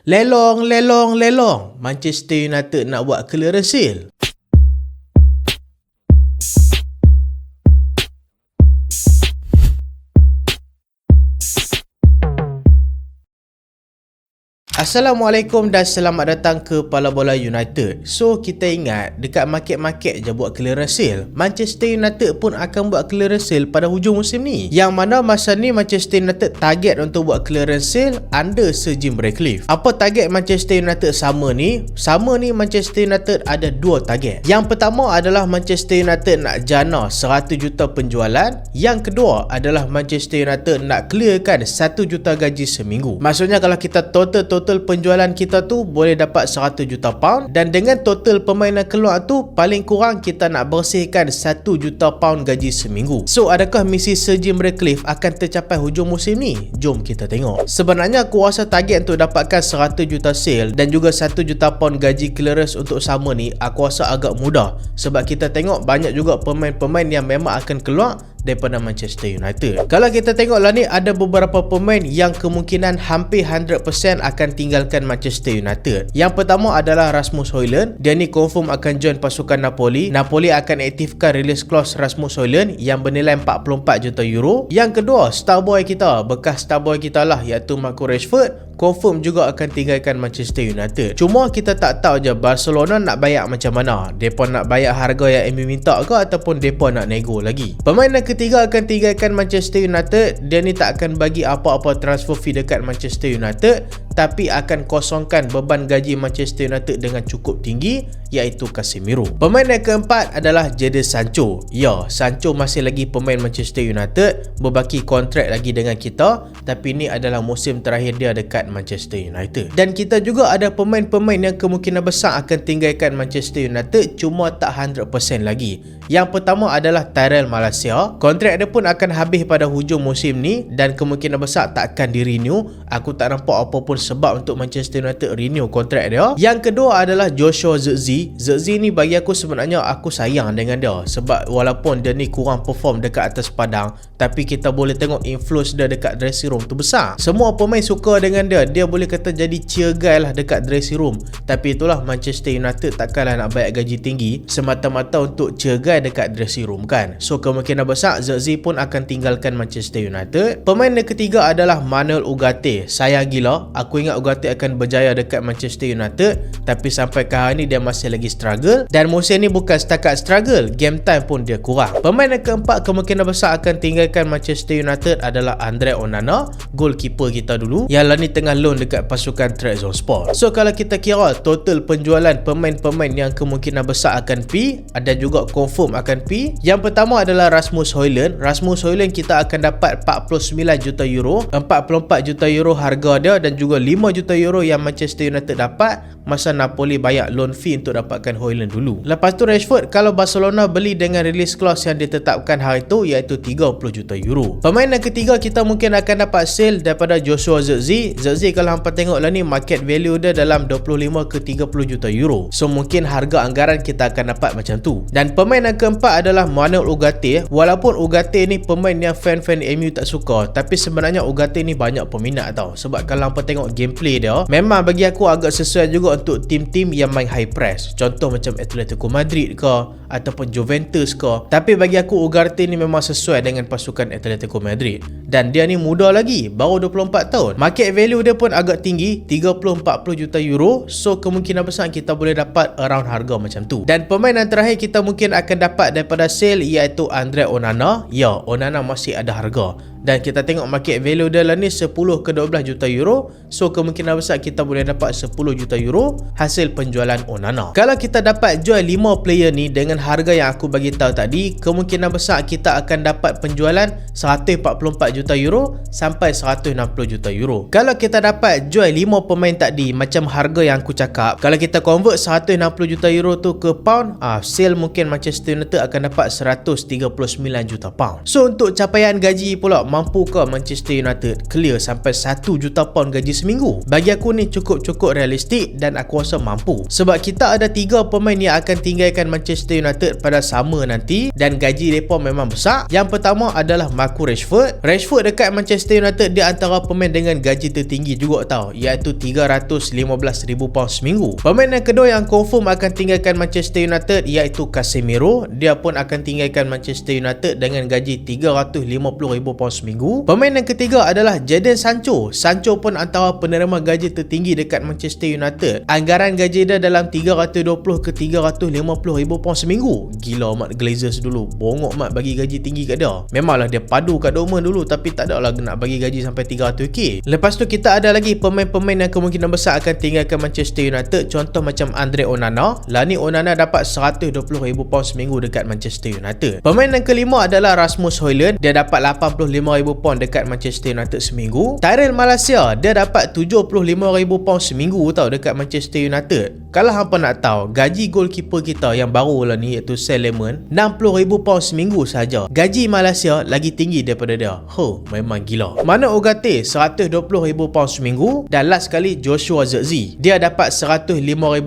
Lelong, lelong, lelong. Manchester United nak buat clearance sale. Assalamualaikum dan selamat datang ke Pala Bola United. So kita ingat dekat market-market je buat clearance sale. Manchester United pun akan buat clearance sale pada hujung musim ni. Yang mana masa ni Manchester United target untuk buat clearance sale under Sir Jim Ratcliffe. Apa target Manchester United sama ni? Sama ni Manchester United ada dua target. Yang pertama adalah Manchester United nak jana 100 juta penjualan. Yang kedua adalah Manchester United nak clearkan 1 juta gaji seminggu. Maksudnya kalau kita total penjualan kita tu boleh dapat 100 juta pound, dan dengan total pemain yang keluar tu paling kurang kita nak bersihkan 1 juta pound gaji seminggu. So adakah misi Sir Jim Ratcliffe akan tercapai hujung musim ni? Jom kita tengok. Sebenarnya aku rasa target untuk dapatkan 100 juta sale dan juga 1 juta pound gaji clearance untuk sama ni aku rasa agak mudah, sebab kita tengok banyak juga pemain-pemain yang memang akan keluar daripada Manchester United. Kalau kita tengoklah ni, ada beberapa pemain yang kemungkinan hampir 100% akan tinggalkan Manchester United. Yang pertama adalah Rasmus Højlund. Dia ni confirm akan join pasukan Napoli. Napoli akan aktifkan release clause Rasmus Højlund yang bernilai 44 juta euro. Yang kedua, starboy kita, bekas starboy kita lah, iaitu Marcus Rashford, confirm juga akan tinggalkan Manchester United. Cuma kita tak tahu je Barcelona nak bayar macam mana. Mereka nak bayar harga yang MU minta ke ataupun mereka nak nego lagi. Pemain yang ketiga akan tinggalkan Manchester United. Dia ni tak akan bagi apa-apa transfer fee dekat Manchester United, tapi akan kosongkan beban gaji Manchester United dengan cukup tinggi, iaitu Casemiro. Pemain yang keempat adalah Jadon Sancho. Ya, Sancho masih lagi pemain Manchester United, berbaki kontrak lagi dengan kita, tapi ini adalah musim terakhir dia dekat Manchester United. Dan kita juga ada pemain-pemain yang kemungkinan besar akan tinggalkan Manchester United, cuma tak 100% lagi. Yang pertama adalah Tyrell Malacia. Kontrak dia pun akan habis pada hujung musim ni dan kemungkinan besar tak akan di-renew. Aku tak nampak apa pun sebab untuk Manchester United renew kontrak dia. Yang kedua adalah Joshua Zirkzee. Zirkzee ni bagi aku sebenarnya aku sayang dengan dia, sebab walaupun dia ni kurang perform dekat atas padang, tapi kita boleh tengok influence dia dekat dressing room tu besar. Semua pemain suka dengan dia. Dia boleh kata jadi cheer guy lah dekat dressing room. Tapi itulah, Manchester United takkanlah nak bayar gaji tinggi semata-mata untuk cheer guy dekat dressing room kan. So kemungkinan besar Zirkzee pun akan tinggalkan Manchester United. Pemain yang ketiga adalah Manuel Ugarte. Sayang gila, aku ingat Ugarte akan berjaya dekat Manchester United, tapi sampai ke hari ni dia masih lagi struggle. Dan musim ni bukan setakat struggle, game time pun dia kurang. Pemain yang keempat kemungkinan besar akan tinggalkan Manchester United adalah Andre Onana, goalkeeper kita dulu, yang lah ni tengah loan dekat pasukan Trabzonspor. So kalau kita kira total penjualan pemain-pemain yang kemungkinan besar akan pi, ada juga confirm akan pi. Yang pertama adalah Rasmus Højlund. Rasmus Højlund kita akan dapat 49 juta euro, 44 juta euro harga dia, dan juga 5 juta euro yang Manchester United dapat masa Napoli bayar loan fee untuk dapatkan Højlund dulu. Lepas tu Rashford, kalau Barcelona beli dengan release clause yang ditetapkan hari itu, iaitu 30 juta euro. Pemain yang ketiga kita mungkin akan dapat sale daripada Joshua Zirkzee. Zirkzee kalau hampa tengok lah ni, market value dia dalam 25 ke 30 juta euro. So mungkin harga anggaran kita akan dapat macam tu. Dan pemain yang keempat adalah Manuel Ugarte. Walaupun Ugarte ni pemain yang fan-fan MU tak suka, tapi sebenarnya Ugarte ni banyak peminat tau. Sebab kalau hampa tengok gameplay dia, memang bagi aku agak sesuai juga untuk tim-tim yang main high press. Contoh macam Atletico Madrid ke ataupun Juventus ke. Tapi bagi aku Ugarte ni memang sesuai dengan pasukan Atletico Madrid. Dan dia ni muda lagi, baru 24 tahun. Market value dia pun agak tinggi, 30-40 juta euro. So kemungkinan besar kita boleh dapat around harga macam tu. Dan pemain yang terakhir kita mungkin akan dapat daripada sale, iaitu Andre Onana. Ya, Onana masih ada harga. Dan kita tengok market value dia lah ni 10 ke 12 juta euro. So kemungkinan besar kita boleh dapat 10 juta euro hasil penjualan Onana. Kalau kita dapat jual 5 player ni dengan harga yang aku bagi tahu tadi, kemungkinan besar kita akan dapat penjualan 144 juta euro sampai 160 juta euro. Kalau kita dapat jual 5 pemain tadi macam harga yang aku cakap, kalau kita convert 160 juta euro tu ke pound, sale mungkin Manchester United akan dapat 139 juta pound. So untuk capaian gaji pula mampukah Manchester United clear sampai 1 juta pound gaji seminggu? Bagi aku ni cukup realistik dan aku rasa mampu. Sebab kita ada 3 pemain yang akan tinggalkan Manchester United pada sama nanti dan gaji mereka memang besar. Yang pertama adalah Marcus Rashford. Rashford dekat Manchester United dia antara pemain dengan gaji tertinggi juga tau, iaitu 315,000 pound seminggu. Pemain yang kedua yang confirm akan tinggalkan Manchester United iaitu Casemiro. Dia pun akan tinggalkan Manchester United dengan gaji 350,000 pound seminggu. Pemain yang ketiga adalah Jadon Sancho. Sancho pun antara penerima gaji tertinggi dekat Manchester United. Anggaran gaji dia dalam 320 ke 350,000 pound seminggu. Gila mat Glazers dulu, bongok mat bagi gaji tinggi kat dia. Memanglah dia padu kat Dortmund dulu, tapi tak ada lah nak bagi gaji sampai 300k. Lepas tu kita ada lagi pemain-pemain yang kemungkinan besar akan tinggalkan Manchester United. Contoh macam Andre Onana. Lani Onana dapat 120,000 pound seminggu dekat Manchester United. Pemain yang kelima adalah Rasmus Højlund. Dia dapat 85,000 pound dekat Manchester United seminggu. Tyrell Malacia, dia dapat 75,000 pound seminggu tau dekat Manchester United. Kalau hampa nak tahu, gaji goalkeeper kita yang baru lah ni iaitu Sam Lemon 60,000 pound seminggu saja. Gaji Malaysia lagi tinggi daripada dia. Memang gila. Mana Ugarte 120,000 pound seminggu. Dan last sekali Joshua Zirkzee. Dia dapat 105,000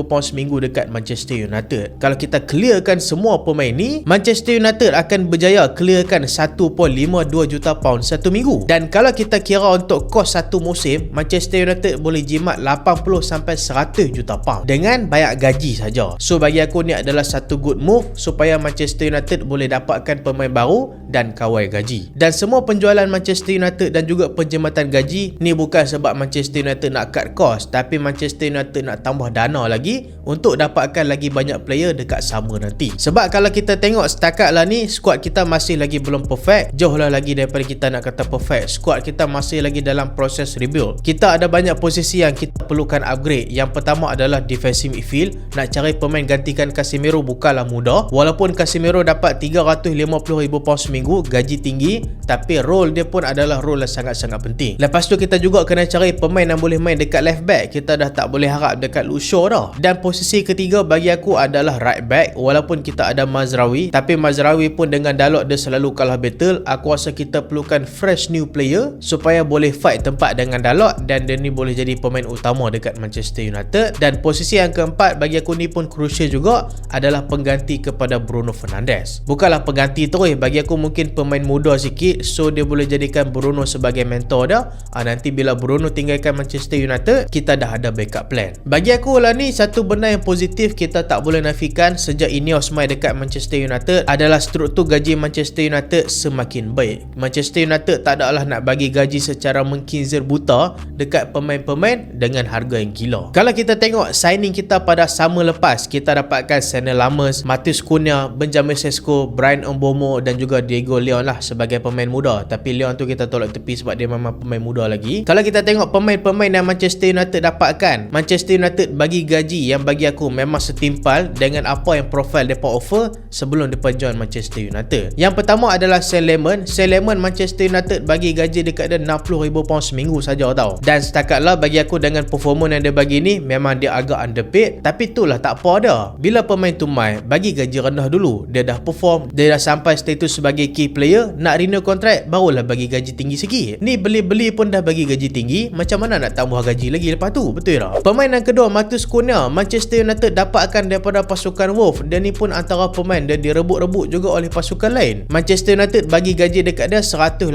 pound seminggu dekat Manchester United. Kalau kita clearkan semua pemain ni, Manchester United akan berjaya clearkan 1.52 juta pound satu minggu. Dan kalau kita kira untuk kos satu musim, Manchester United boleh jimat 80 sampai 100 juta pound dengan bayar gaji saja. So bagi aku ni adalah satu good move supaya Manchester United boleh dapatkan pemain baru dan kawal gaji. Dan semua penjualan Manchester United dan juga penjimatan gaji ni bukan sebab Manchester United nak cut cost, tapi Manchester United nak tambah dana lagi untuk dapatkan lagi banyak player dekat summer nanti. Sebab kalau kita tengok setakat lah ni, squad kita masih lagi belum perfect. Jauh lah lagi daripada kita nak kata perfect. Squad kita masih lagi dalam proses rebuild. Kita ada banyak posisi yang kita perlukan upgrade. Yang pertama adalah defensive midfield. Nak cari pemain gantikan Casemiro bukanlah mudah. Walaupun Casemiro dapat 350,000 pound seminggu, gaji tinggi, tapi role dia pun adalah role yang sangat-sangat penting. Lepas tu kita juga kena cari pemain yang boleh main dekat left back. Kita dah tak boleh harap dekat Luke Shaw dah. Dan posisi ketiga bagi aku adalah right back. Walaupun kita ada Mazraoui, tapi Mazraoui pun dengan Dalot dia selalu kalah battle. Aku rasa kita perlukan fresh new player supaya boleh fight tempat dengan Dalot dan dia ni boleh jadi pemain utama dekat Manchester United. Dan posisi yang keempat bagi aku ni pun crucial juga adalah pengganti kepada Bruno Fernandes. Bukanlah pengganti terus, bagi aku mungkin pemain muda sikit, so dia boleh jadikan Bruno sebagai mentor dia. Nanti bila Bruno tinggalkan Manchester United, kita dah ada backup plan. Bagi aku lah ni satu benda yang positif kita tak boleh nafikan sejak Ineos main dekat Manchester United adalah struktur gaji Manchester United semakin baik. Manchester United tak adalah nak bagi gaji secara mengkinzir buta dekat pemain-pemain dengan harga yang gila. Kalau kita tengok signing kita pada summer lepas, kita dapatkan Senne Lammers, Matheus Cunha, Benjamin Sesko, Bryan Mbeumo dan juga Diego Leon lah sebagai pemain muda. Tapi Leon tu kita tolak tepi sebab dia memang pemain muda lagi. Kalau kita tengok pemain-pemain yang Manchester United dapatkan, Manchester United bagi gaji yang bagi aku memang setimpal dengan apa yang profil mereka offer sebelum mereka join Manchester United. Yang pertama adalah Sam Lemon. Sam Lemon Manchester United bagi gaji dekat dia 60,000 pound seminggu saja tau. Dan setakat lah bagi aku dengan performance yang dia bagi ni, memang dia agak underpaid, tapi itulah tak apa dah. Bila pemain tu main, bagi gaji rendah dulu. Dia dah perform, dia dah sampai status sebagai key player, nak renew kontrak barulah bagi gaji tinggi sikit. Ni beli-beli pun dah bagi gaji tinggi, macam mana nak tambah gaji lagi lepas tu? Betul tak? Pemain yang kedua Matheus Cunha, Manchester United dapatkan daripada pasukan Wolves. Dia ni pun antara pemain dia direbut-rebut juga oleh pasukan lain. Manchester United bagi gaji dekat dia 180,000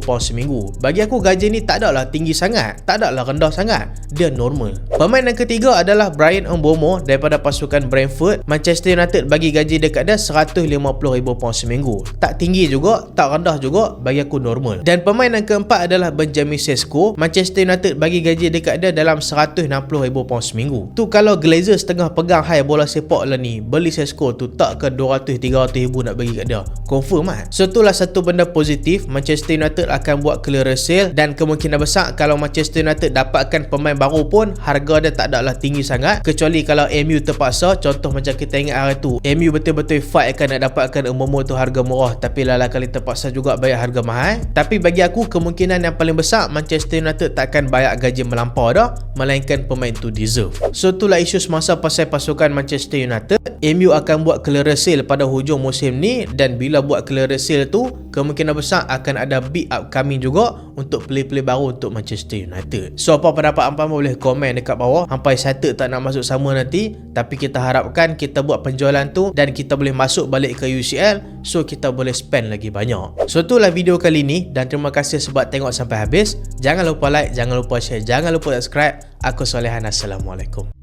pound seminggu. Bagi aku gaji ni tak adalah tinggi sangat, tak adalah rendah sangat, dia normal. Pemain yang ketiga adalah Bryan Mbeumo daripada pasukan Brentford. Manchester United bagi gaji dekat dia 150,000 pound seminggu. Tak tinggi juga, tak rendah juga, bagi aku normal. Dan pemain yang keempat adalah Benjamin Sesko. Manchester United bagi gaji dekat dia dalam 160,000 pound seminggu. Tu kalau Glazers tengah pegang high bola sepak lah ni, beli Sesko tu tak ke 200-300 ribu nak bagi kat dia, confirm kan? So itulah satu benda positif. Manchester United akan buat clearance sale dan kemungkinan besar kalau Manchester United dapatkan pemain baru pun harga dia tak adalah tinggi sangat, kecuali kalau MU terpaksa. Contoh macam kita ingat hari tu, MU betul-betul fight akan nak dapatkan Mbeumo tu harga murah, tapi lala kali terpaksa juga bayar harga mahal. Tapi bagi aku kemungkinan yang paling besar Manchester United takkan bayar gaji melampau dah, melainkan pemain tu deserve. So itulah isu semasa pasal pasukan Manchester United. MU akan buat clearance sale pada hujung musim ni, dan bila buat clearance sale tu kemungkinan besar akan ada big upcoming juga untuk player-player baru untuk Manchester United. So apa pendapat hampa boleh komen dekat bawah. Hampa excited tak nak masuk sama nanti, tapi kita harapkan kita buat penjualan tu dan kita boleh masuk balik ke UCL, so kita boleh spend lagi banyak. So itulah video kali ni dan terima kasih sebab tengok sampai habis. Jangan lupa like, jangan lupa share, jangan lupa subscribe. Aku Solehan, Assalamualaikum.